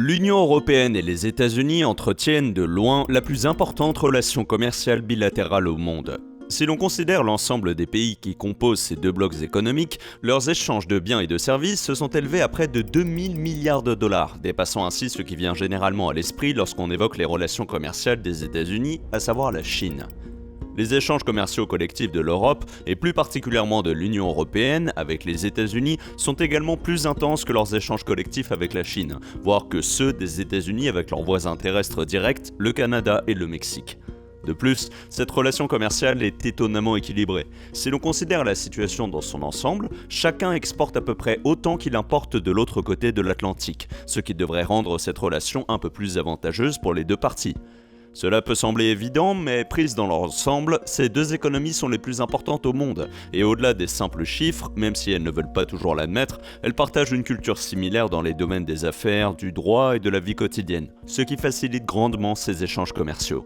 L'Union européenne et les États-Unis entretiennent de loin la plus importante relation commerciale bilatérale au monde. Si l'on considère l'ensemble des pays qui composent ces deux blocs économiques, leurs échanges de biens et de services se sont élevés à près de 2000 milliards de dollars, dépassant ainsi ce qui vient généralement à l'esprit lorsqu'on évoque les relations commerciales des États-Unis, à savoir la Chine. Les échanges commerciaux collectifs de l'Europe, et plus particulièrement de l'Union européenne avec les États-Unis, sont également plus intenses que leurs échanges collectifs avec la Chine, voire que ceux des États-Unis avec leurs voisins terrestres directs, le Canada et le Mexique. De plus, cette relation commerciale est étonnamment équilibrée. Si l'on considère la situation dans son ensemble, chacun exporte à peu près autant qu'il importe de l'autre côté de l'Atlantique, ce qui devrait rendre cette relation un peu plus avantageuse pour les deux parties. Cela peut sembler évident, mais prises dans leur ensemble, ces deux économies sont les plus importantes au monde, et au-delà des simples chiffres, même si elles ne veulent pas toujours l'admettre, elles partagent une culture similaire dans les domaines des affaires, du droit et de la vie quotidienne, ce qui facilite grandement ces échanges commerciaux.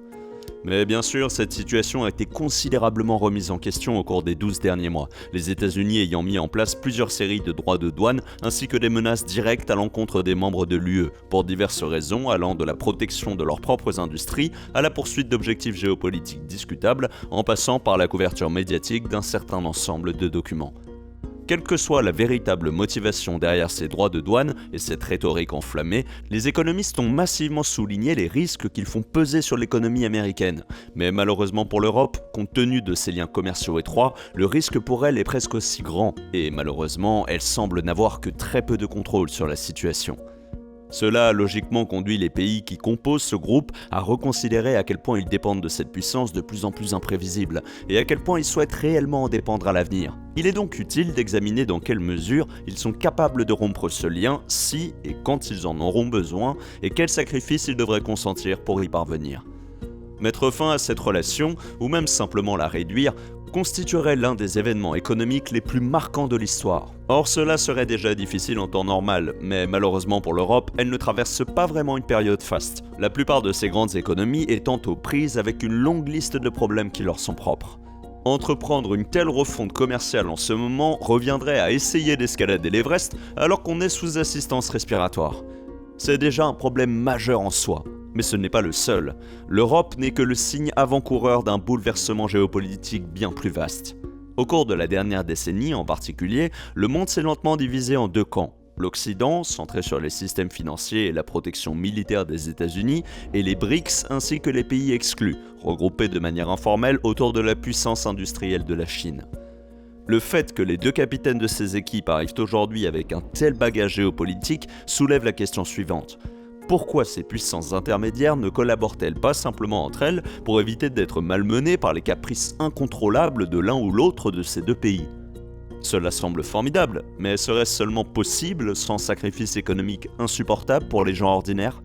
Mais bien sûr, cette situation a été considérablement remise en question au cours des 12 derniers mois, les États-Unis ayant mis en place plusieurs séries de droits de douane ainsi que des menaces directes à l'encontre des membres de l'UE, pour diverses raisons allant de la protection de leurs propres industries à la poursuite d'objectifs géopolitiques discutables, en passant par la couverture médiatique d'un certain ensemble de documents. Quelle que soit la véritable motivation derrière ces droits de douane et cette rhétorique enflammée, les économistes ont massivement souligné les risques qu'ils font peser sur l'économie américaine. Mais malheureusement pour l'Europe, compte tenu de ses liens commerciaux étroits, le risque pour elle est presque aussi grand, et malheureusement, elle semble n'avoir que très peu de contrôle sur la situation. Cela a logiquement conduit les pays qui composent ce groupe à reconsidérer à quel point ils dépendent de cette puissance de plus en plus imprévisible, et à quel point ils souhaitent réellement en dépendre à l'avenir. Il est donc utile d'examiner dans quelle mesure ils sont capables de rompre ce lien si et quand ils en auront besoin, et quels sacrifices ils devraient consentir pour y parvenir. Mettre fin à cette relation, ou même simplement la réduire, constituerait l'un des événements économiques les plus marquants de l'histoire. Or, cela serait déjà difficile en temps normal, mais malheureusement pour l'Europe, elle ne traverse pas vraiment une période faste, la plupart de ces grandes économies étant aux prises avec une longue liste de problèmes qui leur sont propres. Entreprendre une telle refonte commerciale en ce moment reviendrait à essayer d'escalader l'Everest alors qu'on est sous assistance respiratoire. C'est déjà un problème majeur en soi. Mais ce n'est pas le seul. L'Europe n'est que le signe avant-coureur d'un bouleversement géopolitique bien plus vaste. Au cours de la dernière décennie en particulier, le monde s'est lentement divisé en deux camps. L'Occident, centré sur les systèmes financiers et la protection militaire des États-Unis, et les BRICS ainsi que les pays exclus, regroupés de manière informelle autour de la puissance industrielle de la Chine. Le fait que les deux capitaines de ces équipes arrivent aujourd'hui avec un tel bagage géopolitique soulève la question suivante. Pourquoi ces puissances intermédiaires ne collaborent-elles pas simplement entre elles pour éviter d'être malmenées par les caprices incontrôlables de l'un ou l'autre de ces deux pays ? Cela semble formidable, mais serait-ce seulement possible sans sacrifice économique insupportable pour les gens ordinaires ?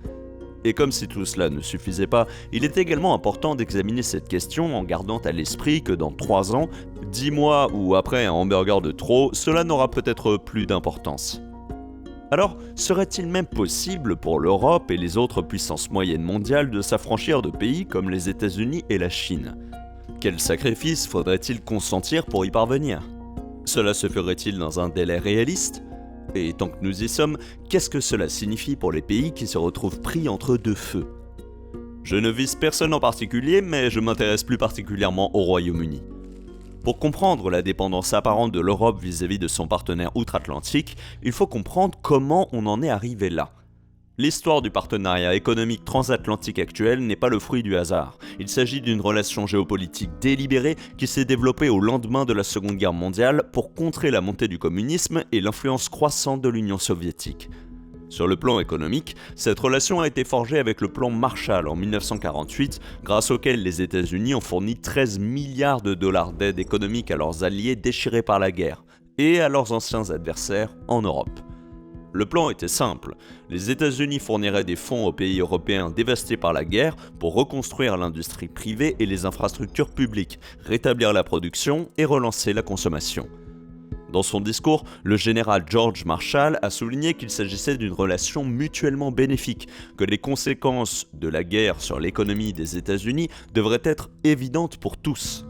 Et comme si tout cela ne suffisait pas, il est également important d'examiner cette question en gardant à l'esprit que dans 3 ans, 10 mois ou après un hamburger de trop, cela n'aura peut-être plus d'importance. Alors, serait-il même possible pour l'Europe et les autres puissances moyennes mondiales de s'affranchir de pays comme les États-Unis et la Chine ? Quels sacrifices faudrait-il consentir pour y parvenir ? Cela se ferait-il dans un délai réaliste ? Et tant que nous y sommes, qu'est-ce que cela signifie pour les pays qui se retrouvent pris entre deux feux ? Je ne vise personne en particulier, mais je m'intéresse plus particulièrement au Royaume-Uni. Pour comprendre la dépendance apparente de l'Europe vis-à-vis de son partenaire outre-Atlantique, il faut comprendre comment on en est arrivé là. L'histoire du partenariat économique transatlantique actuel n'est pas le fruit du hasard. Il s'agit d'une relation géopolitique délibérée qui s'est développée au lendemain de la Seconde Guerre mondiale pour contrer la montée du communisme et l'influence croissante de l'Union soviétique. Sur le plan économique, cette relation a été forgée avec le plan Marshall en 1948, grâce auquel les États-Unis ont fourni 13 milliards de dollars d'aide économique à leurs alliés déchirés par la guerre, et à leurs anciens adversaires en Europe. Le plan était simple, les États-Unis fourniraient des fonds aux pays européens dévastés par la guerre pour reconstruire l'industrie privée et les infrastructures publiques, rétablir la production et relancer la consommation. Dans son discours, le général George Marshall a souligné qu'il s'agissait d'une relation mutuellement bénéfique, que les conséquences de la guerre sur l'économie des États-Unis devraient être évidentes pour tous.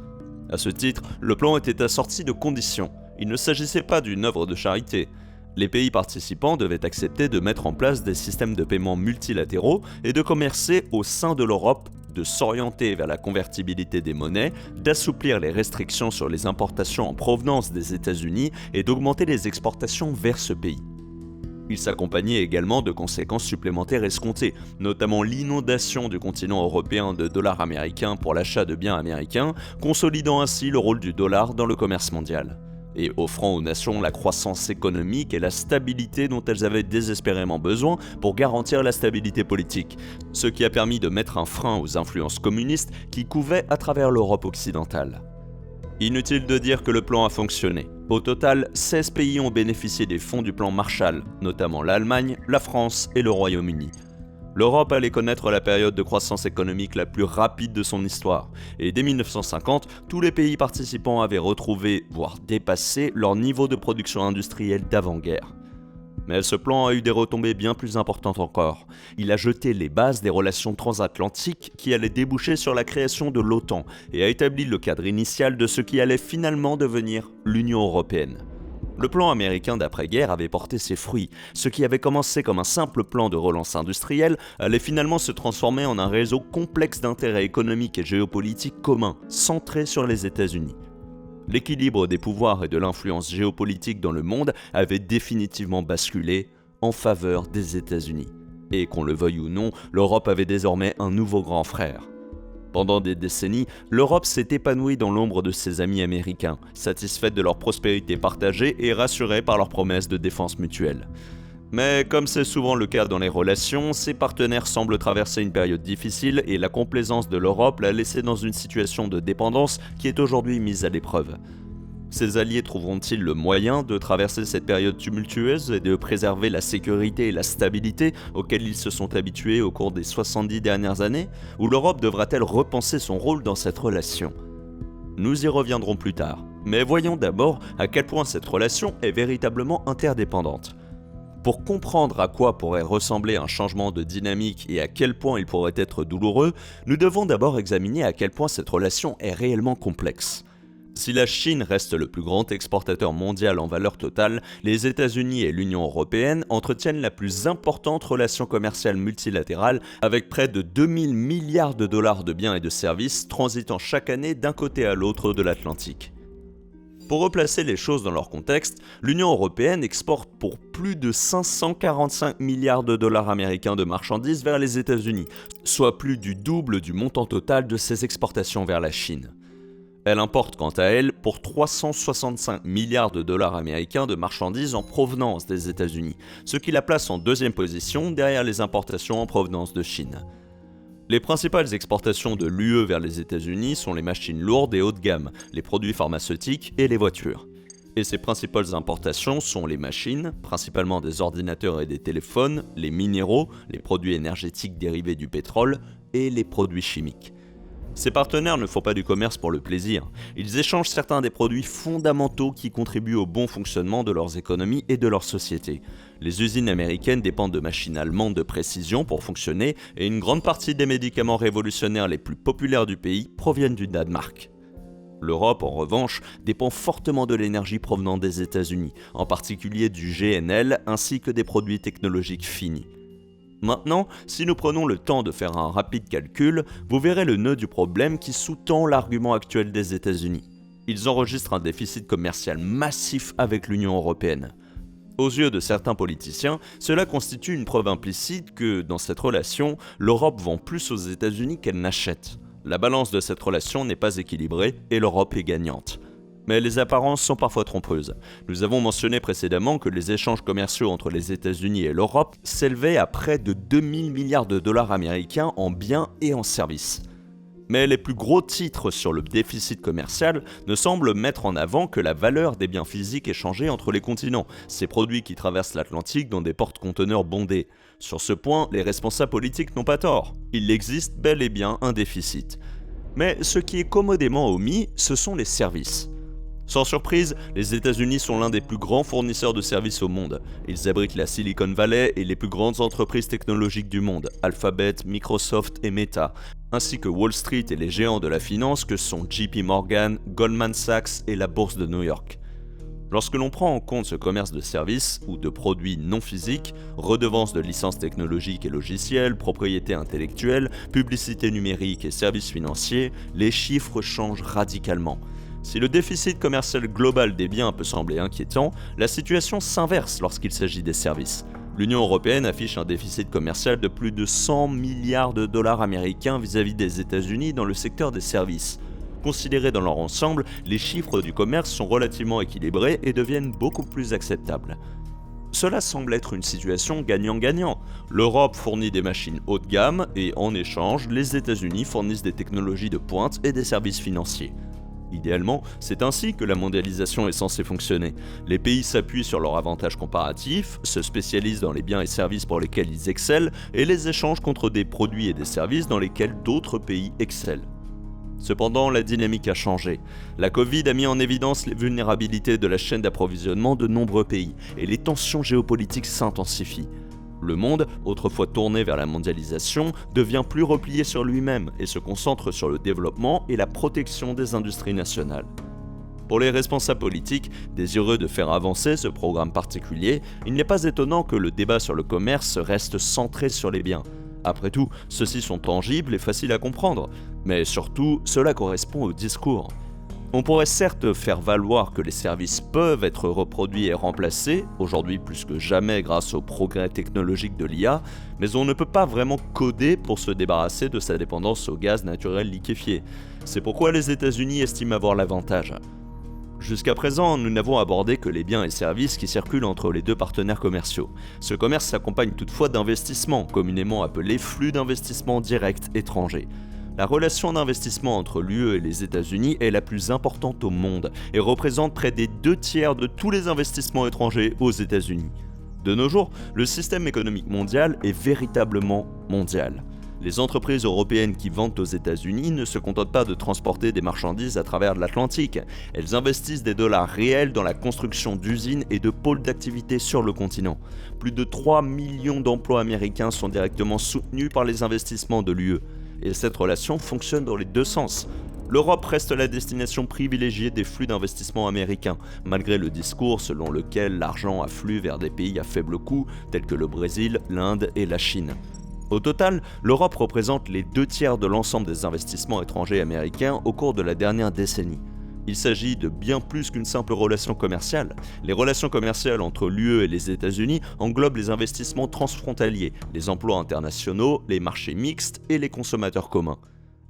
À ce titre, le plan était assorti de conditions. Il ne s'agissait pas d'une œuvre de charité. Les pays participants devaient accepter de mettre en place des systèmes de paiement multilatéraux et de commercer au sein de l'Europe, de s'orienter vers la convertibilité des monnaies, d'assouplir les restrictions sur les importations en provenance des États-Unis et d'augmenter les exportations vers ce pays. Il s'accompagnait également de conséquences supplémentaires escomptées, notamment l'inondation du continent européen de dollars américains pour l'achat de biens américains, consolidant ainsi le rôle du dollar dans le commerce mondial, et offrant aux nations la croissance économique et la stabilité dont elles avaient désespérément besoin pour garantir la stabilité politique, ce qui a permis de mettre un frein aux influences communistes qui couvaient à travers l'Europe occidentale. Inutile de dire que le plan a fonctionné. Au total, 16 pays ont bénéficié des fonds du plan Marshall, notamment l'Allemagne, la France et le Royaume-Uni. L'Europe allait connaître la période de croissance économique la plus rapide de son histoire, et dès 1950, tous les pays participants avaient retrouvé, voire dépassé, leur niveau de production industrielle d'avant-guerre. Mais ce plan a eu des retombées bien plus importantes encore. Il a jeté les bases des relations transatlantiques qui allaient déboucher sur la création de l'OTAN et a établi le cadre initial de ce qui allait finalement devenir l'Union européenne. Le plan américain d'après-guerre avait porté ses fruits. Ce qui avait commencé comme un simple plan de relance industrielle allait finalement se transformer en un réseau complexe d'intérêts économiques et géopolitiques communs, centré sur les États-Unis. L'équilibre des pouvoirs et de l'influence géopolitique dans le monde avait définitivement basculé en faveur des États-Unis. Et qu'on le veuille ou non, l'Europe avait désormais un nouveau grand frère. Pendant des décennies, l'Europe s'est épanouie dans l'ombre de ses amis américains, satisfaite de leur prospérité partagée et rassurée par leurs promesses de défense mutuelle. Mais comme c'est souvent le cas dans les relations, ses partenaires semblent traverser une période difficile et la complaisance de l'Europe l'a laissé dans une situation de dépendance qui est aujourd'hui mise à l'épreuve. Ses alliés trouveront-ils le moyen de traverser cette période tumultueuse et de préserver la sécurité et la stabilité auxquelles ils se sont habitués au cours des 70 dernières années? Ou l'Europe devra-t-elle repenser son rôle dans cette relation? Nous y reviendrons plus tard, mais voyons d'abord à quel point cette relation est véritablement interdépendante. Pour comprendre à quoi pourrait ressembler un changement de dynamique et à quel point il pourrait être douloureux, nous devons d'abord examiner à quel point cette relation est réellement complexe. Si la Chine reste le plus grand exportateur mondial en valeur totale, les États-Unis et l'Union européenne entretiennent la plus importante relation commerciale multilatérale avec près de 2000 milliards de dollars de biens et de services transitant chaque année d'un côté à l'autre de l'Atlantique. Pour replacer les choses dans leur contexte, l'Union européenne exporte pour plus de 545 milliards de dollars américains de marchandises vers les États-Unis, soit plus du double du montant total de ses exportations vers la Chine. Elle importe quant à elle pour 365 milliards de dollars américains de marchandises en provenance des États-Unis, ce qui la place en deuxième position derrière les importations en provenance de Chine. Les principales exportations de l'UE vers les États-Unis sont les machines lourdes et haut de gamme, les produits pharmaceutiques et les voitures. Et ses principales importations sont les machines, principalement des ordinateurs et des téléphones, les minéraux, les produits énergétiques dérivés du pétrole et les produits chimiques. Ces partenaires ne font pas du commerce pour le plaisir, ils échangent certains des produits fondamentaux qui contribuent au bon fonctionnement de leurs économies et de leurs sociétés. Les usines américaines dépendent de machines allemandes de précision pour fonctionner et une grande partie des médicaments révolutionnaires les plus populaires du pays proviennent du Danemark. L'Europe, en revanche, dépend fortement de l'énergie provenant des États-Unis, en particulier du GNL ainsi que des produits technologiques finis. Maintenant, si nous prenons le temps de faire un rapide calcul, vous verrez le nœud du problème qui sous-tend l'argument actuel des États-Unis. Ils enregistrent un déficit commercial massif avec l'Union européenne. Aux yeux de certains politiciens, cela constitue une preuve implicite que, dans cette relation, l'Europe vend plus aux États-Unis qu'elle n'achète. La balance de cette relation n'est pas équilibrée et l'Europe est gagnante. Mais les apparences sont parfois trompeuses. Nous avons mentionné précédemment que les échanges commerciaux entre les États-Unis et l'Europe s'élevaient à près de 2000 milliards de dollars américains en biens et en services. Mais les plus gros titres sur le déficit commercial ne semblent mettre en avant que la valeur des biens physiques échangés entre les continents, ces produits qui traversent l'Atlantique dans des porte-conteneurs bondés. Sur ce point, les responsables politiques n'ont pas tort. Il existe bel et bien un déficit. Mais ce qui est commodément omis, ce sont les services. Sans surprise, les États-Unis sont l'un des plus grands fournisseurs de services au monde. Ils abritent la Silicon Valley et les plus grandes entreprises technologiques du monde, Alphabet, Microsoft et Meta, ainsi que Wall Street et les géants de la finance que sont JP Morgan, Goldman Sachs et la Bourse de New York. Lorsque l'on prend en compte ce commerce de services ou de produits non physiques, redevances de licences technologiques et logicielles, propriété intellectuelle, publicité numérique et services financiers, les chiffres changent radicalement. Si le déficit commercial global des biens peut sembler inquiétant, la situation s'inverse lorsqu'il s'agit des services. L'Union européenne affiche un déficit commercial de plus de 100 milliards de dollars américains vis-à-vis des États-Unis dans le secteur des services. Considérés dans leur ensemble, les chiffres du commerce sont relativement équilibrés et deviennent beaucoup plus acceptables. Cela semble être une situation gagnant-gagnant. L'Europe fournit des machines haut de gamme et en échange, les États-Unis fournissent des technologies de pointe et des services financiers. Idéalement, c'est ainsi que la mondialisation est censée fonctionner. Les pays s'appuient sur leurs avantages comparatifs, se spécialisent dans les biens et services pour lesquels ils excellent et les échangent contre des produits et des services dans lesquels d'autres pays excellent. Cependant, la dynamique a changé. La Covid a mis en évidence les vulnérabilités de la chaîne d'approvisionnement de nombreux pays et les tensions géopolitiques s'intensifient. Le monde, autrefois tourné vers la mondialisation, devient plus replié sur lui-même et se concentre sur le développement et la protection des industries nationales. Pour les responsables politiques, désireux de faire avancer ce programme particulier, il n'est pas étonnant que le débat sur le commerce reste centré sur les biens. Après tout, ceux-ci sont tangibles et faciles à comprendre, mais surtout, cela correspond au discours. On pourrait certes faire valoir que les services peuvent être reproduits et remplacés, aujourd'hui plus que jamais grâce au progrès technologique de l'IA, mais on ne peut pas vraiment coder pour se débarrasser de sa dépendance au gaz naturel liquéfié. C'est pourquoi les États-Unis estiment avoir l'avantage. Jusqu'à présent, nous n'avons abordé que les biens et services qui circulent entre les deux partenaires commerciaux. Ce commerce s'accompagne toutefois d'investissements, communément appelés flux d'investissement directs étrangers. La relation d'investissement entre l'UE et les États-Unis est la plus importante au monde et représente près des 2/3 de tous les investissements étrangers aux États-Unis. De nos jours, le système économique mondial est véritablement mondial. Les entreprises européennes qui vendent aux États-Unis ne se contentent pas de transporter des marchandises à travers l'Atlantique. Elles investissent des dollars réels dans la construction d'usines et de pôles d'activité sur le continent. Plus de 3 millions d'emplois américains sont directement soutenus par les investissements de l'UE. Et cette relation fonctionne dans les deux sens. L'Europe reste la destination privilégiée des flux d'investissement américains, malgré le discours selon lequel l'argent afflue vers des pays à faible coût, tels que le Brésil, l'Inde et la Chine. Au total, l'Europe représente les 2/3 de l'ensemble des investissements étrangers américains au cours de la dernière décennie. Il s'agit de bien plus qu'une simple relation commerciale. Les relations commerciales entre l'UE et les États-Unis englobent les investissements transfrontaliers, les emplois internationaux, les marchés mixtes et les consommateurs communs.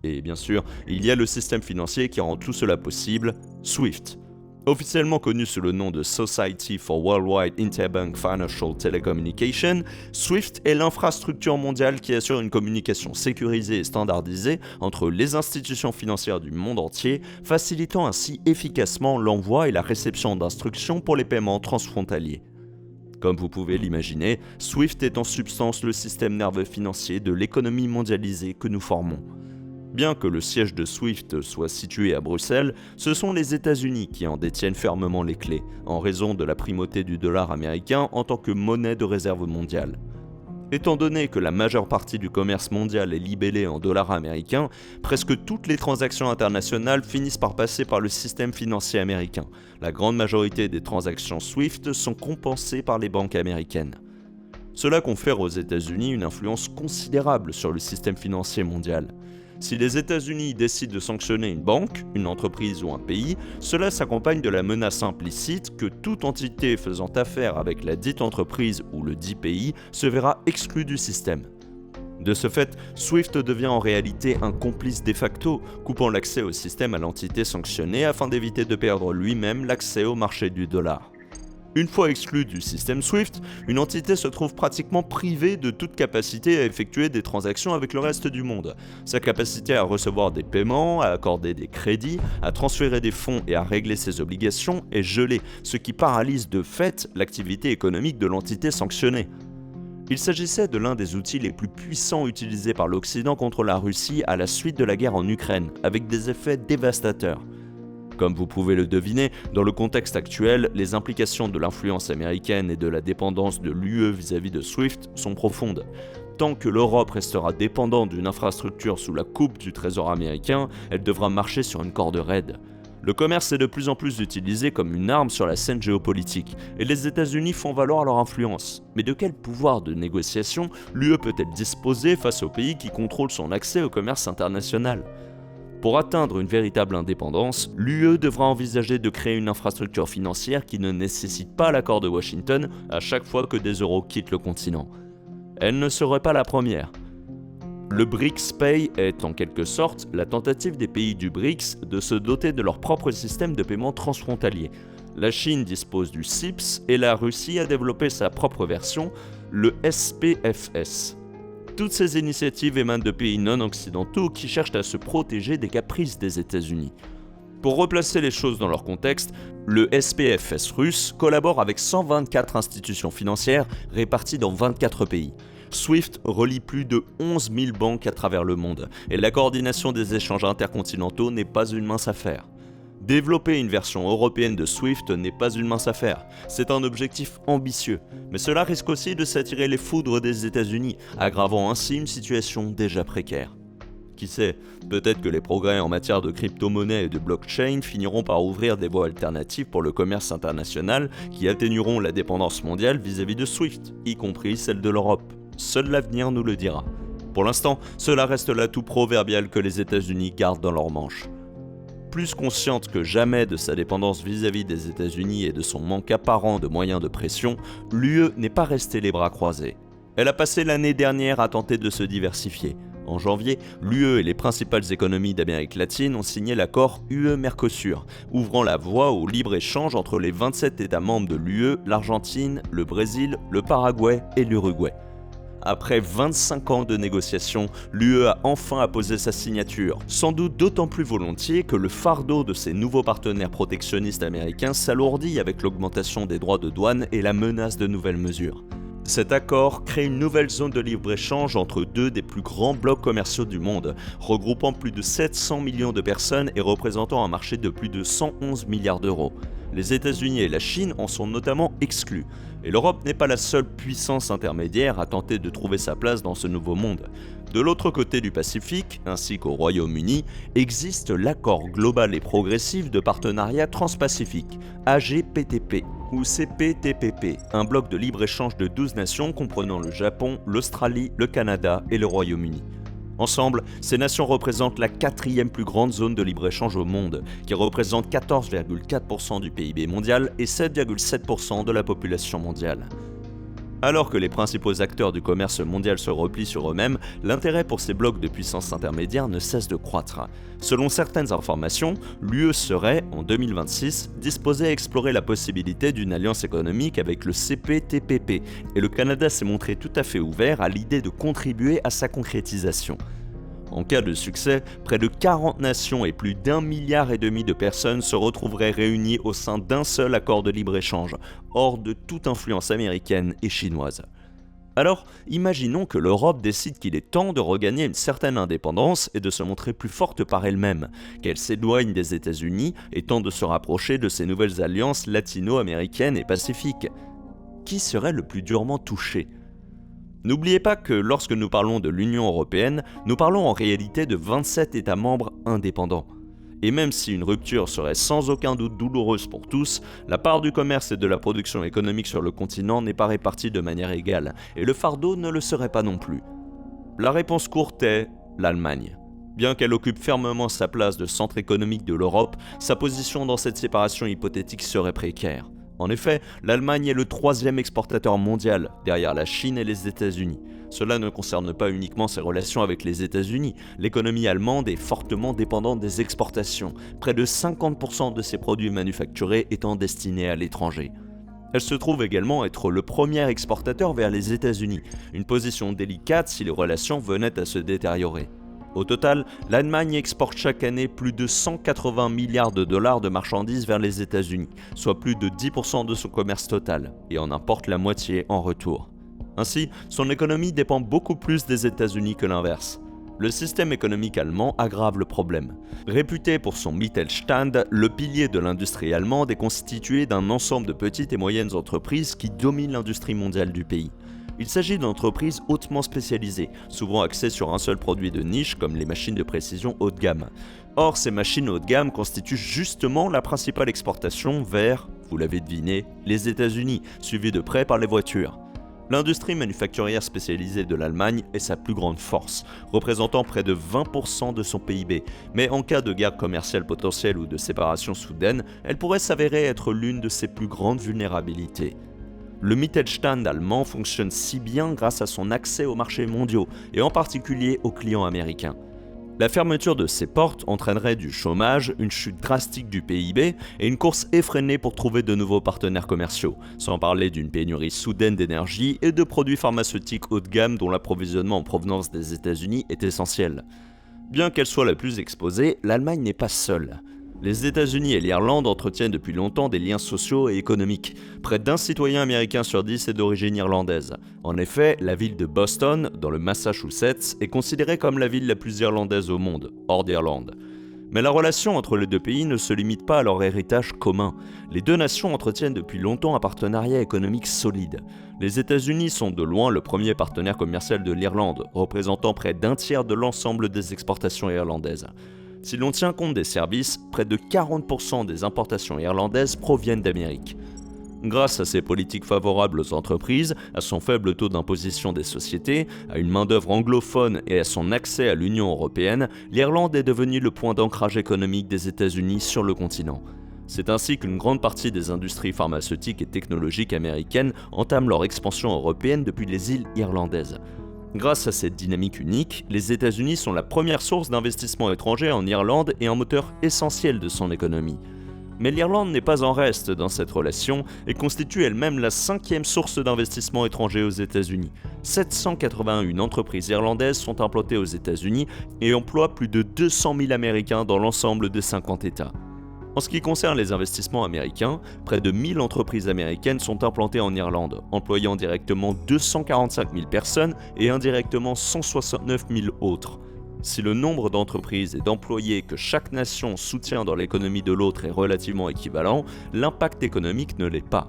Et bien sûr, il y a le système financier qui rend tout cela possible, SWIFT. Officiellement connu sous le nom de Society for Worldwide Interbank Financial Telecommunication, SWIFT est l'infrastructure mondiale qui assure une communication sécurisée et standardisée entre les institutions financières du monde entier, facilitant ainsi efficacement l'envoi et la réception d'instructions pour les paiements transfrontaliers. Comme vous pouvez l'imaginer, SWIFT est en substance le système nerveux financier de l'économie mondialisée que nous formons. Bien que le siège de SWIFT soit situé à Bruxelles, ce sont les États-Unis qui en détiennent fermement les clés, en raison de la primauté du dollar américain en tant que monnaie de réserve mondiale. Étant donné que la majeure partie du commerce mondial est libellée en dollars américains, presque toutes les transactions internationales finissent par passer par le système financier américain. La grande majorité des transactions SWIFT sont compensées par les banques américaines. Cela confère aux États-Unis une influence considérable sur le système financier mondial. Si les États-Unis décident de sanctionner une banque, une entreprise ou un pays, cela s'accompagne de la menace implicite que toute entité faisant affaire avec la dite entreprise ou le dit pays se verra exclue du système. De ce fait, SWIFT devient en réalité un complice de facto, coupant l'accès au système à l'entité sanctionnée afin d'éviter de perdre lui-même l'accès au marché du dollar. Une fois exclue du système SWIFT, une entité se trouve pratiquement privée de toute capacité à effectuer des transactions avec le reste du monde. Sa capacité à recevoir des paiements, à accorder des crédits, à transférer des fonds et à régler ses obligations est gelée, ce qui paralyse de fait l'activité économique de l'entité sanctionnée. Il s'agissait de l'un des outils les plus puissants utilisés par l'Occident contre la Russie à la suite de la guerre en Ukraine, avec des effets dévastateurs. Comme vous pouvez le deviner, dans le contexte actuel, les implications de l'influence américaine et de la dépendance de l'UE vis-à-vis de SWIFT sont profondes. Tant que l'Europe restera dépendante d'une infrastructure sous la coupe du Trésor américain, elle devra marcher sur une corde raide. Le commerce est de plus en plus utilisé comme une arme sur la scène géopolitique, et les États-Unis font valoir leur influence. Mais de quel pouvoir de négociation l'UE peut-elle disposer face aux pays qui contrôlent son accès au commerce international ? Pour atteindre une véritable indépendance, l'UE devra envisager de créer une infrastructure financière qui ne nécessite pas l'accord de Washington à chaque fois que des euros quittent le continent. Elle ne serait pas la première. Le BRICS Pay est en quelque sorte la tentative des pays du BRICS de se doter de leur propre système de paiement transfrontalier. La Chine dispose du CIPS et la Russie a développé sa propre version, le SPFS. Toutes ces initiatives émanent de pays non occidentaux qui cherchent à se protéger des caprices des États-Unis. Pour replacer les choses dans leur contexte, le SPFS russe collabore avec 124 institutions financières réparties dans 24 pays. SWIFT relie plus de 11 000 banques à travers le monde, et la coordination des échanges intercontinentaux n'est pas une mince affaire. Développer une version européenne de SWIFT n'est pas une mince affaire, c'est un objectif ambitieux, mais cela risque aussi de s'attirer les foudres des États-Unis, aggravant ainsi une situation déjà précaire. Qui sait, peut-être que les progrès en matière de crypto-monnaie et de blockchain finiront par ouvrir des voies alternatives pour le commerce international qui atténueront la dépendance mondiale vis-à-vis de SWIFT, y compris celle de l'Europe. Seul l'avenir nous le dira. Pour l'instant, cela reste l'atout proverbial que les États-Unis gardent dans leur manche. Plus consciente que jamais de sa dépendance vis-à-vis des États-Unis et de son manque apparent de moyens de pression, l'UE n'est pas restée les bras croisés. Elle a passé l'année dernière à tenter de se diversifier. En janvier, l'UE et les principales économies d'Amérique latine ont signé l'accord UE-Mercosur, ouvrant la voie au libre-échange entre les 27 États membres de l'UE, l'Argentine, le Brésil, le Paraguay et l'Uruguay. Après 25 ans de négociations, l'UE a enfin apposé sa signature, sans doute d'autant plus volontiers que le fardeau de ses nouveaux partenaires protectionnistes américains s'alourdit avec l'augmentation des droits de douane et la menace de nouvelles mesures. Cet accord crée une nouvelle zone de libre-échange entre deux des plus grands blocs commerciaux du monde, regroupant plus de 700 millions de personnes et représentant un marché de plus de 111 milliards d'euros. Les États-Unis et la Chine en sont notamment exclus, et l'Europe n'est pas la seule puissance intermédiaire à tenter de trouver sa place dans ce nouveau monde. De l'autre côté du Pacifique, ainsi qu'au Royaume-Uni, existe l'accord global et progressif de partenariat transpacifique, AGPTP, ou CPTPP, un bloc de libre-échange de 12 nations comprenant le Japon, l'Australie, le Canada et le Royaume-Uni. Ensemble, ces nations représentent la 4e plus grande zone de libre-échange au monde, qui représente 14,4% du PIB mondial et 7,7% de la population mondiale. Alors que les principaux acteurs du commerce mondial se replient sur eux-mêmes, l'intérêt pour ces blocs de puissance intermédiaire ne cesse de croître. Selon certaines informations, l'UE serait, en 2026, disposée à explorer la possibilité d'une alliance économique avec le CPTPP, et le Canada s'est montré tout à fait ouvert à l'idée de contribuer à sa concrétisation. En cas de succès, près de 40 nations et plus d'1,5 milliard de personnes se retrouveraient réunies au sein d'un seul accord de libre-échange, hors de toute influence américaine et chinoise. Alors, imaginons que l'Europe décide qu'il est temps de regagner une certaine indépendance et de se montrer plus forte par elle-même, qu'elle s'éloigne des États-Unis et tente de se rapprocher de ces nouvelles alliances latino-américaines et pacifiques. Qui serait le plus durement touché ? N'oubliez pas que lorsque nous parlons de l'Union européenne, nous parlons en réalité de 27 États membres indépendants. Et même si une rupture serait sans aucun doute douloureuse pour tous, la part du commerce et de la production économique sur le continent n'est pas répartie de manière égale, et le fardeau ne le serait pas non plus. La réponse courte est l'Allemagne. Bien qu'elle occupe fermement sa place de centre économique de l'Europe, sa position dans cette séparation hypothétique serait précaire. En effet, l'Allemagne est le 3e exportateur mondial, derrière la Chine et les États-Unis. Cela ne concerne pas uniquement ses relations avec les États-Unis. L'économie allemande est fortement dépendante des exportations, près de 50% de ses produits manufacturés étant destinés à l'étranger. Elle se trouve également être le premier exportateur vers les États-Unis, une position délicate si les relations venaient à se détériorer. Au total, l'Allemagne exporte chaque année plus de 180 milliards de dollars de marchandises vers les États-Unis, soit plus de 10% de son commerce total, et en importe la moitié en retour. Ainsi, son économie dépend beaucoup plus des États-Unis que l'inverse. Le système économique allemand aggrave le problème. Réputé pour son Mittelstand, le pilier de l'industrie allemande est constitué d'un ensemble de petites et moyennes entreprises qui dominent l'industrie mondiale du pays. Il s'agit d'entreprises hautement spécialisées, souvent axées sur un seul produit de niche comme les machines de précision haut de gamme. Or, ces machines haut de gamme constituent justement la principale exportation vers, vous l'avez deviné, les États-Unis, suivis de près par les voitures. L'industrie manufacturière spécialisée de l'Allemagne est sa plus grande force, représentant près de 20% de son PIB. Mais en cas de guerre commerciale potentielle ou de séparation soudaine, elle pourrait s'avérer être l'une de ses plus grandes vulnérabilités. Le Mittelstand allemand fonctionne si bien grâce à son accès aux marchés mondiaux, et en particulier aux clients américains. La fermeture de ces portes entraînerait du chômage, une chute drastique du PIB et une course effrénée pour trouver de nouveaux partenaires commerciaux, sans parler d'une pénurie soudaine d'énergie et de produits pharmaceutiques haut de gamme dont l'approvisionnement en provenance des États-Unis est essentiel. Bien qu'elle soit la plus exposée, l'Allemagne n'est pas seule. Les États-Unis et l'Irlande entretiennent depuis longtemps des liens sociaux et économiques. Près d'un citoyen américain sur 10 est d'origine irlandaise. En effet, la ville de Boston, dans le Massachusetts, est considérée comme la ville la plus irlandaise au monde, hors d'Irlande. Mais la relation entre les deux pays ne se limite pas à leur héritage commun. Les deux nations entretiennent depuis longtemps un partenariat économique solide. Les États-Unis sont de loin le premier partenaire commercial de l'Irlande, représentant près d'un tiers de l'ensemble des exportations irlandaises. Si l'on tient compte des services, près de 40% des importations irlandaises proviennent d'Amérique. Grâce à ses politiques favorables aux entreprises, à son faible taux d'imposition des sociétés, à une main-d'œuvre anglophone et à son accès à l'Union européenne, l'Irlande est devenue le point d'ancrage économique des États-Unis sur le continent. C'est ainsi qu'une grande partie des industries pharmaceutiques et technologiques américaines entament leur expansion européenne depuis les îles irlandaises. Grâce à cette dynamique unique, les États-Unis sont la première source d'investissement étranger en Irlande et un moteur essentiel de son économie. Mais l'Irlande n'est pas en reste dans cette relation et constitue elle-même la 5e source d'investissement étranger aux États-Unis. 781 entreprises irlandaises sont implantées aux États-Unis et emploient plus de 200 000 Américains dans l'ensemble des 50 États. En ce qui concerne les investissements américains, près de 1000 entreprises américaines sont implantées en Irlande, employant directement 245 000 personnes et indirectement 169 000 autres. Si le nombre d'entreprises et d'employés que chaque nation soutient dans l'économie de l'autre est relativement équivalent, l'impact économique ne l'est pas.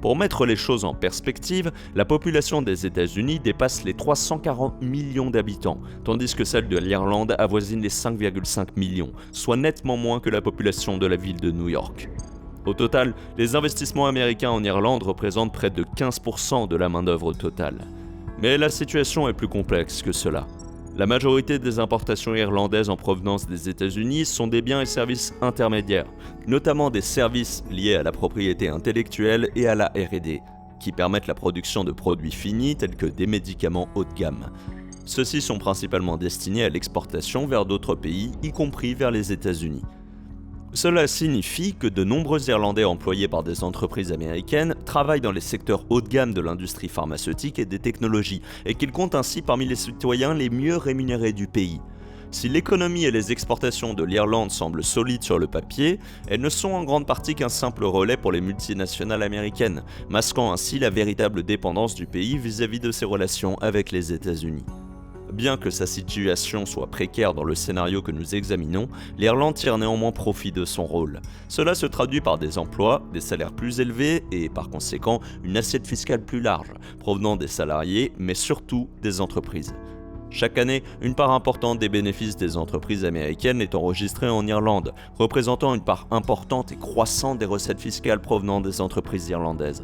Pour mettre les choses en perspective, la population des États-Unis dépasse les 340 millions d'habitants, tandis que celle de l'Irlande avoisine les 5,5 millions, soit nettement moins que la population de la ville de New York. Au total, les investissements américains en Irlande représentent près de 15% de la main-d'œuvre totale. Mais la situation est plus complexe que cela. La majorité des importations irlandaises en provenance des États-Unis sont des biens et services intermédiaires, notamment des services liés à la propriété intellectuelle et à la R&D, qui permettent la production de produits finis tels que des médicaments haut de gamme. Ceux-ci sont principalement destinés à l'exportation vers d'autres pays, y compris vers les États-Unis. Cela signifie que de nombreux Irlandais employés par des entreprises américaines travaillent dans les secteurs haut de gamme de l'industrie pharmaceutique et des technologies, et qu'ils comptent ainsi parmi les citoyens les mieux rémunérés du pays. Si l'économie et les exportations de l'Irlande semblent solides sur le papier, elles ne sont en grande partie qu'un simple relais pour les multinationales américaines, masquant ainsi la véritable dépendance du pays vis-à-vis de ses relations avec les États-Unis. Bien que sa situation soit précaire dans le scénario que nous examinons, l'Irlande tire néanmoins profit de son rôle. Cela se traduit par des emplois, des salaires plus élevés et par conséquent une assiette fiscale plus large, provenant des salariés mais surtout des entreprises. Chaque année, une part importante des bénéfices des entreprises américaines est enregistrée en Irlande, représentant une part importante et croissante des recettes fiscales provenant des entreprises irlandaises.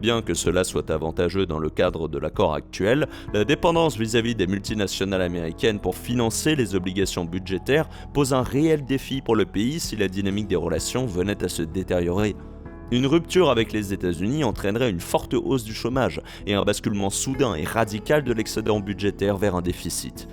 Bien que cela soit avantageux dans le cadre de l'accord actuel, la dépendance vis-à-vis des multinationales américaines pour financer les obligations budgétaires pose un réel défi pour le pays si la dynamique des relations venait à se détériorer. Une rupture avec les États-Unis entraînerait une forte hausse du chômage et un basculement soudain et radical de l'excédent budgétaire vers un déficit.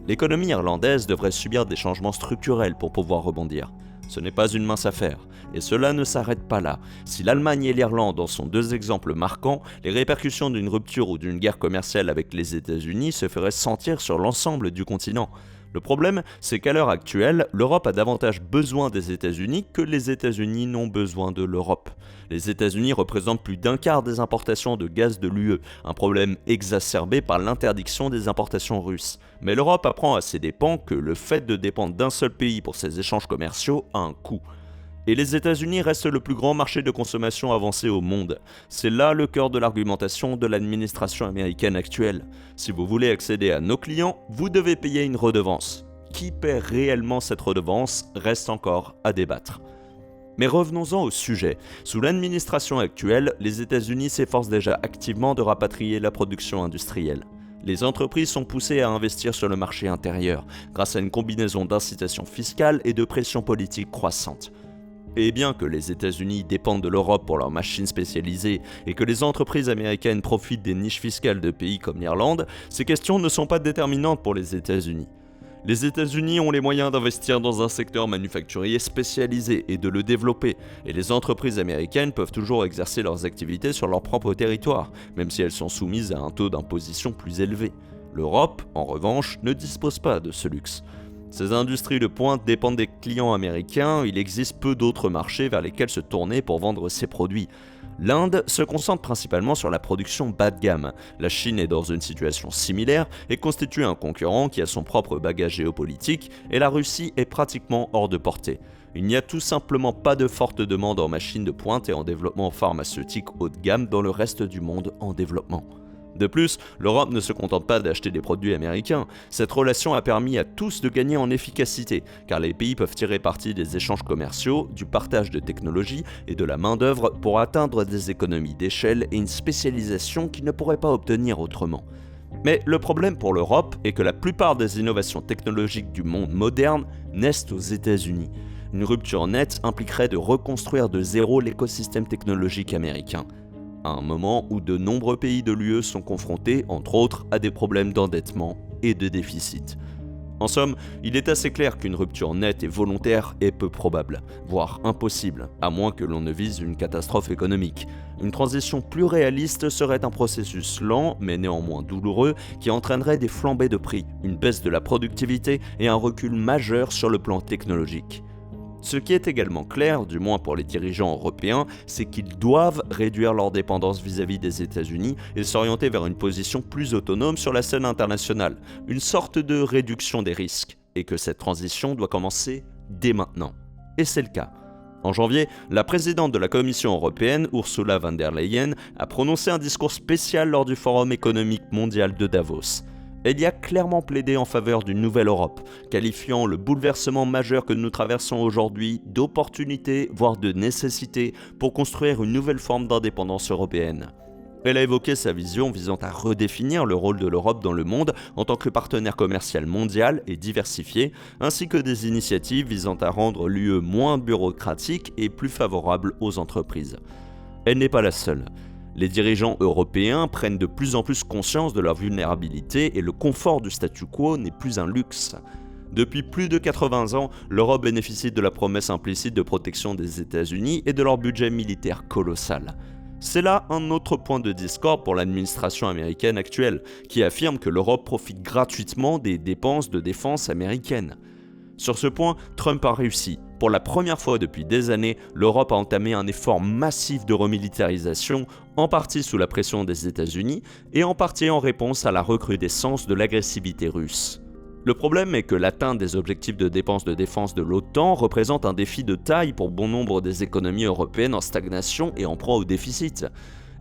L'économie irlandaise devrait subir des changements structurels pour pouvoir rebondir. Ce n'est pas une mince affaire, et cela ne s'arrête pas là. Si l'Allemagne et l'Irlande en sont deux exemples marquants, les répercussions d'une rupture ou d'une guerre commerciale avec les États-Unis se feraient sentir sur l'ensemble du continent. Le problème, c'est qu'à l'heure actuelle, l'Europe a davantage besoin des États-Unis que les États-Unis n'ont besoin de l'Europe. Les États-Unis représentent plus d'un quart des importations de gaz de l'UE, un problème exacerbé par l'interdiction des importations russes. Mais l'Europe apprend à ses dépens que le fait de dépendre d'un seul pays pour ses échanges commerciaux a un coût. Et les États-Unis restent le plus grand marché de consommation avancé au monde. C'est là le cœur de l'argumentation de l'administration américaine actuelle. Si vous voulez accéder à nos clients, vous devez payer une redevance. Qui paie réellement cette redevance reste encore à débattre. Mais revenons-en au sujet. Sous l'administration actuelle, les États-Unis s'efforcent déjà activement de rapatrier la production industrielle. Les entreprises sont poussées à investir sur le marché intérieur, grâce à une combinaison d'incitations fiscales et de pressions politiques croissantes. Et bien que les États-Unis dépendent de l'Europe pour leurs machines spécialisées et que les entreprises américaines profitent des niches fiscales de pays comme l'Irlande, ces questions ne sont pas déterminantes pour les États-Unis. Les États-Unis ont les moyens d'investir dans un secteur manufacturier spécialisé et de le développer, et les entreprises américaines peuvent toujours exercer leurs activités sur leur propre territoire, même si elles sont soumises à un taux d'imposition plus élevé. L'Europe, en revanche, ne dispose pas de ce luxe. Ces industries de pointe dépendent des clients américains, il existe peu d'autres marchés vers lesquels se tourner pour vendre ces produits. L'Inde se concentre principalement sur la production bas de gamme. La Chine est dans une situation similaire et constitue un concurrent qui a son propre bagage géopolitique, et la Russie est pratiquement hors de portée. Il n'y a tout simplement pas de forte demande en machines de pointe et en développement pharmaceutique haut de gamme dans le reste du monde en développement. De plus, l'Europe ne se contente pas d'acheter des produits américains. Cette relation a permis à tous de gagner en efficacité, car les pays peuvent tirer parti des échanges commerciaux, du partage de technologies et de la main-d'œuvre pour atteindre des économies d'échelle et une spécialisation qu'ils ne pourraient pas obtenir autrement. Mais le problème pour l'Europe est que la plupart des innovations technologiques du monde moderne naissent aux États-Unis. Une rupture nette impliquerait de reconstruire de zéro l'écosystème technologique américain, à un moment où de nombreux pays de l'UE sont confrontés, entre autres, à des problèmes d'endettement et de déficit. En somme, il est assez clair qu'une rupture nette et volontaire est peu probable, voire impossible, à moins que l'on ne vise une catastrophe économique. Une transition plus réaliste serait un processus lent, mais néanmoins douloureux, qui entraînerait des flambées de prix, une baisse de la productivité et un recul majeur sur le plan technologique. Ce qui est également clair, du moins pour les dirigeants européens, c'est qu'ils doivent réduire leur dépendance vis-à-vis des États-Unis et s'orienter vers une position plus autonome sur la scène internationale, une sorte de réduction des risques, et que cette transition doit commencer dès maintenant. Et c'est le cas. En janvier, la présidente de la Commission européenne, Ursula von der Leyen, a prononcé un discours spécial lors du Forum économique mondial de Davos. Elle y a clairement plaidé en faveur d'une nouvelle Europe, qualifiant le bouleversement majeur que nous traversons aujourd'hui d'opportunité, voire de nécessité, pour construire une nouvelle forme d'indépendance européenne. Elle a évoqué sa vision visant à redéfinir le rôle de l'Europe dans le monde en tant que partenaire commercial mondial et diversifié, ainsi que des initiatives visant à rendre l'UE moins bureaucratique et plus favorable aux entreprises. Elle n'est pas la seule. Les dirigeants européens prennent de plus en plus conscience de leur vulnérabilité et le confort du statu quo n'est plus un luxe. Depuis plus de 80 ans, l'Europe bénéficie de la promesse implicite de protection des États-Unis et de leur budget militaire colossal. C'est là un autre point de discorde pour l'administration américaine actuelle, qui affirme que l'Europe profite gratuitement des dépenses de défense américaines. Sur ce point, Trump a réussi. Pour la première fois depuis des années, l'Europe a entamé un effort massif de remilitarisation, en partie sous la pression des États-Unis et en partie en réponse à la recrudescence de l'agressivité russe. Le problème est que l'atteinte des objectifs de dépenses de défense de l'OTAN représente un défi de taille pour bon nombre des économies européennes en stagnation et en proie au déficit.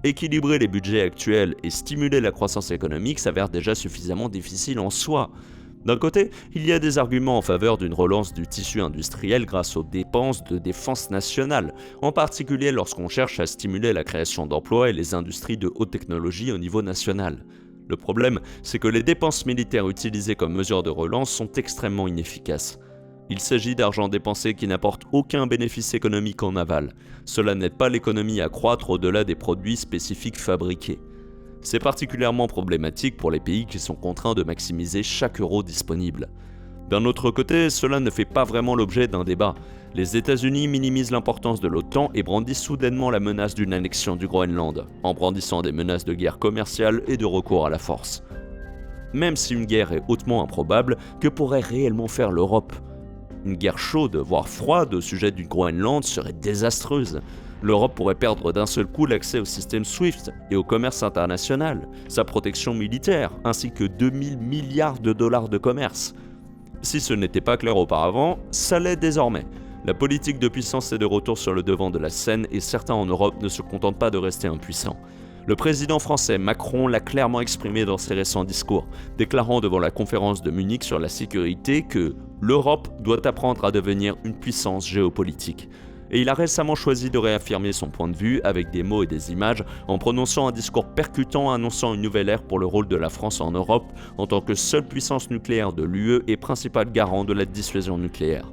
Équilibrer les budgets actuels et stimuler la croissance économique s'avère déjà suffisamment difficile en soi. D'un côté, il y a des arguments en faveur d'une relance du tissu industriel grâce aux dépenses de défense nationale, en particulier lorsqu'on cherche à stimuler la création d'emplois et les industries de haute technologie au niveau national. Le problème, c'est que les dépenses militaires utilisées comme mesure de relance sont extrêmement inefficaces. Il s'agit d'argent dépensé qui n'apporte aucun bénéfice économique en aval. Cela n'aide pas l'économie à croître au-delà des produits spécifiques fabriqués. C'est particulièrement problématique pour les pays qui sont contraints de maximiser chaque euro disponible. D'un autre côté, cela ne fait pas vraiment l'objet d'un débat. Les États-Unis minimisent l'importance de l'OTAN et brandissent soudainement la menace d'une annexion du Groenland, en brandissant des menaces de guerre commerciale et de recours à la force. Même si une guerre est hautement improbable, que pourrait réellement faire l'Europe ? Une guerre chaude, voire froide au sujet du Groenland serait désastreuse. L'Europe pourrait perdre d'un seul coup l'accès au système SWIFT et au commerce international, sa protection militaire, ainsi que 2000 milliards de dollars de commerce. Si ce n'était pas clair auparavant, ça l'est désormais. La politique de puissance est de retour sur le devant de la scène et certains en Europe ne se contentent pas de rester impuissants. Le président français Macron l'a clairement exprimé dans ses récents discours, déclarant devant la conférence de Munich sur la sécurité que l'Europe doit apprendre à devenir une puissance géopolitique. Et il a récemment choisi de réaffirmer son point de vue avec des mots et des images en prononçant un discours percutant annonçant une nouvelle ère pour le rôle de la France en Europe en tant que seule puissance nucléaire de l'UE et principal garant de la dissuasion nucléaire.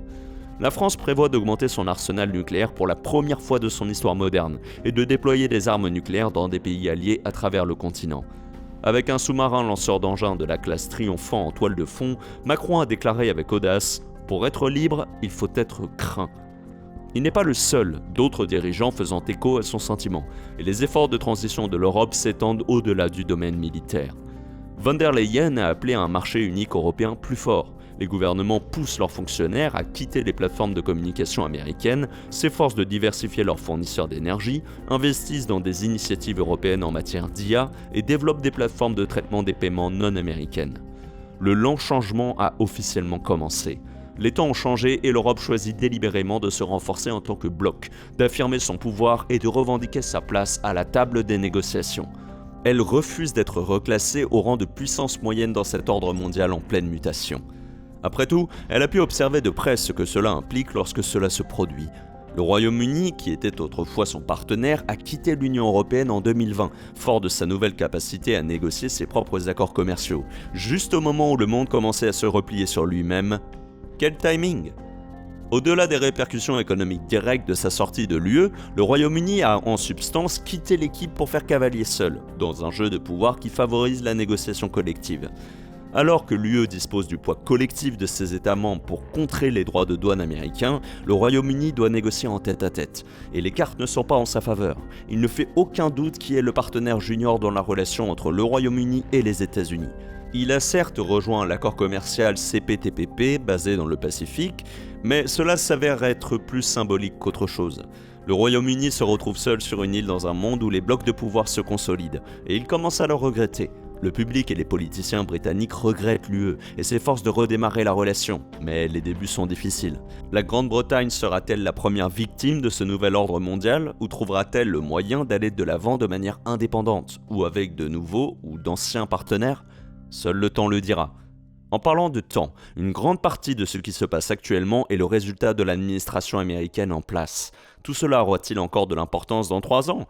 La France prévoit d'augmenter son arsenal nucléaire pour la première fois de son histoire moderne et de déployer des armes nucléaires dans des pays alliés à travers le continent. Avec un sous-marin lanceur d'engins de la classe Triomphant en toile de fond, Macron a déclaré avec audace « Pour être libre, il faut être craint ». Il n'est pas le seul, d'autres dirigeants faisant écho à son sentiment, et les efforts de transition de l'Europe s'étendent au-delà du domaine militaire. Von der Leyen a appelé à un marché unique européen plus fort. Les gouvernements poussent leurs fonctionnaires à quitter les plateformes de communication américaines, s'efforcent de diversifier leurs fournisseurs d'énergie, investissent dans des initiatives européennes en matière d'IA et développent des plateformes de traitement des paiements non américaines. Le lent changement a officiellement commencé. Les temps ont changé et l'Europe choisit délibérément de se renforcer en tant que bloc, d'affirmer son pouvoir et de revendiquer sa place à la table des négociations. Elle refuse d'être reclassée au rang de puissance moyenne dans cet ordre mondial en pleine mutation. Après tout, elle a pu observer de près ce que cela implique lorsque cela se produit. Le Royaume-Uni, qui était autrefois son partenaire, a quitté l'Union européenne en 2020, fort de sa nouvelle capacité à négocier ses propres accords commerciaux, juste au moment où le monde commençait à se replier sur lui-même. Quel timing! Au-delà des répercussions économiques directes de sa sortie de l'UE, le Royaume-Uni a en substance quitté l'équipe pour faire cavalier seul, dans un jeu de pouvoir qui favorise la négociation collective. Alors que l'UE dispose du poids collectif de ses États membres pour contrer les droits de douane américains, le Royaume-Uni doit négocier en tête-à-tête. Et les cartes ne sont pas en sa faveur. Il ne fait aucun doute qui est le partenaire junior dans la relation entre le Royaume-Uni et les États-Unis. Il a certes rejoint l'accord commercial CPTPP basé dans le Pacifique, mais cela s'avère être plus symbolique qu'autre chose. Le Royaume-Uni se retrouve seul sur une île dans un monde où les blocs de pouvoir se consolident, et il commence à le regretter. Le public et les politiciens britanniques regrettent l'UE et s'efforcent de redémarrer la relation, mais les débuts sont difficiles. La Grande-Bretagne sera-t-elle la première victime de ce nouvel ordre mondial ou trouvera-t-elle le moyen d'aller de l'avant de manière indépendante ou avec de nouveaux ou d'anciens partenaires ? Seul le temps le dira. En parlant de temps, une grande partie de ce qui se passe actuellement est le résultat de l'administration américaine en place. Tout cela aura-t-il encore de l'importance dans 3 ans ?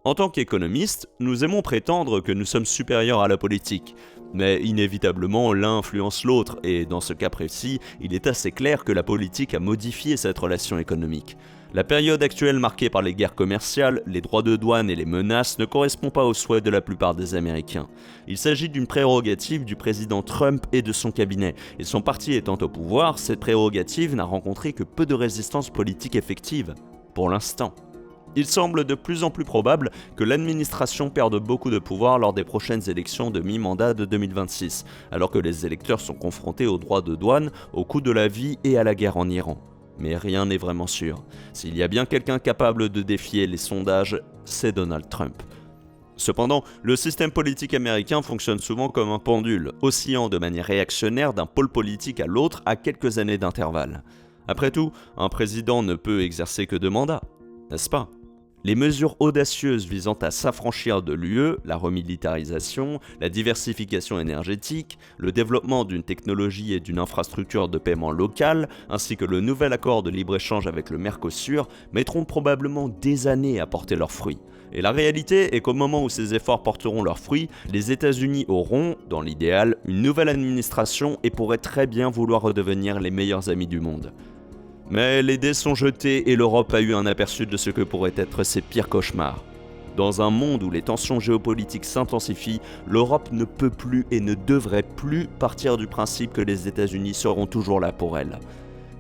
En tant qu'économistes, nous aimons prétendre que nous sommes supérieurs à la politique, mais inévitablement l'un influence l'autre et dans ce cas précis, il est assez clair que la politique a modifié cette relation économique. La période actuelle marquée par les guerres commerciales, les droits de douane et les menaces ne correspond pas aux souhaits de la plupart des Américains. Il s'agit d'une prérogative du président Trump et de son cabinet, et son parti étant au pouvoir, cette prérogative n'a rencontré que peu de résistance politique effective, pour l'instant. Il semble de plus en plus probable que l'administration perde beaucoup de pouvoir lors des prochaines élections de mi-mandat de 2026, alors que les électeurs sont confrontés aux droits de douane, au coût de la vie et à la guerre en Iran. Mais rien n'est vraiment sûr. S'il y a bien quelqu'un capable de défier les sondages, c'est Donald Trump. Cependant, le système politique américain fonctionne souvent comme un pendule, oscillant de manière réactionnaire d'un pôle politique à l'autre à quelques années d'intervalle. Après tout, un président ne peut exercer que 2 mandats, n'est-ce pas ? Les mesures audacieuses visant à s'affranchir de l'UE, la remilitarisation, la diversification énergétique, le développement d'une technologie et d'une infrastructure de paiement locale, ainsi que le nouvel accord de libre-échange avec le Mercosur, mettront probablement des années à porter leurs fruits. Et la réalité est qu'au moment où ces efforts porteront leurs fruits, les États-Unis auront, dans l'idéal, une nouvelle administration et pourraient très bien vouloir redevenir les meilleurs amis du monde. Mais les dés sont jetés et l'Europe a eu un aperçu de ce que pourraient être ses pires cauchemars. Dans un monde où les tensions géopolitiques s'intensifient, l'Europe ne peut plus et ne devrait plus partir du principe que les États-Unis seront toujours là pour elle.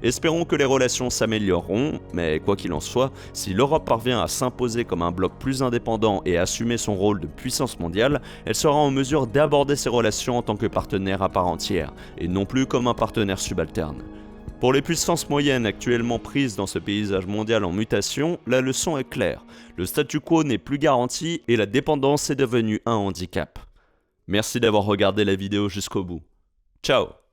Espérons que les relations s'amélioreront, mais quoi qu'il en soit, si l'Europe parvient à s'imposer comme un bloc plus indépendant et à assumer son rôle de puissance mondiale, elle sera en mesure d'aborder ses relations en tant que partenaire à part entière, et non plus comme un partenaire subalterne. Pour les puissances moyennes actuellement prises dans ce paysage mondial en mutation, la leçon est claire. Le statu quo n'est plus garanti et la dépendance est devenue un handicap. Merci d'avoir regardé la vidéo jusqu'au bout. Ciao!